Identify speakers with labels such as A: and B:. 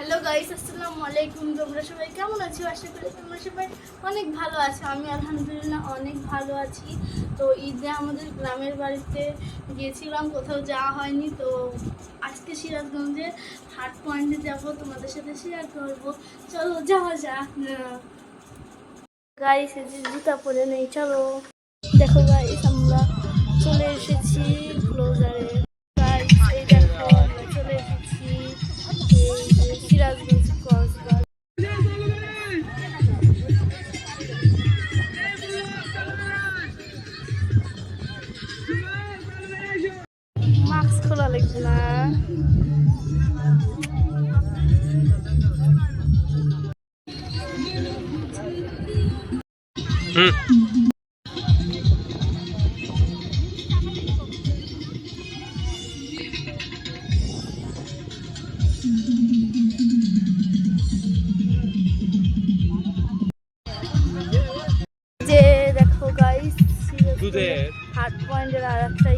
A: Hello guys, আসসালামু আলাইকুম। তোমরা সবাই কেমন আছো? আশা করি তোমরা সবাই অনেক ভালো আছো। আমি আলহামদুলিল্লাহ অনেক ভালো আছি। তো ঈদে আমাদের গ্রামের বাড়িতে গিয়েছিলাম, কোথাও যাওয়া হয়নি। তো আজকে সিরাজগঞ্জের হাট পয়েন্টে যাব, তোমাদের সাথে শেয়ার করবো। চলো যাওয়া যাক। গাইস এই যে জুতা পরে নেই, চলো। দেখো গাইস, আমরা চলে এসেছি ক্লোজারে। গাইস এই দেখো, আমরা চলে এসেছি এই যে সিরাজগঞ্জ কক্সবাজার। মাস্ক খোলা লাগবে না। যে দেখো গাইস, হাট পয়েন্টের আর একটা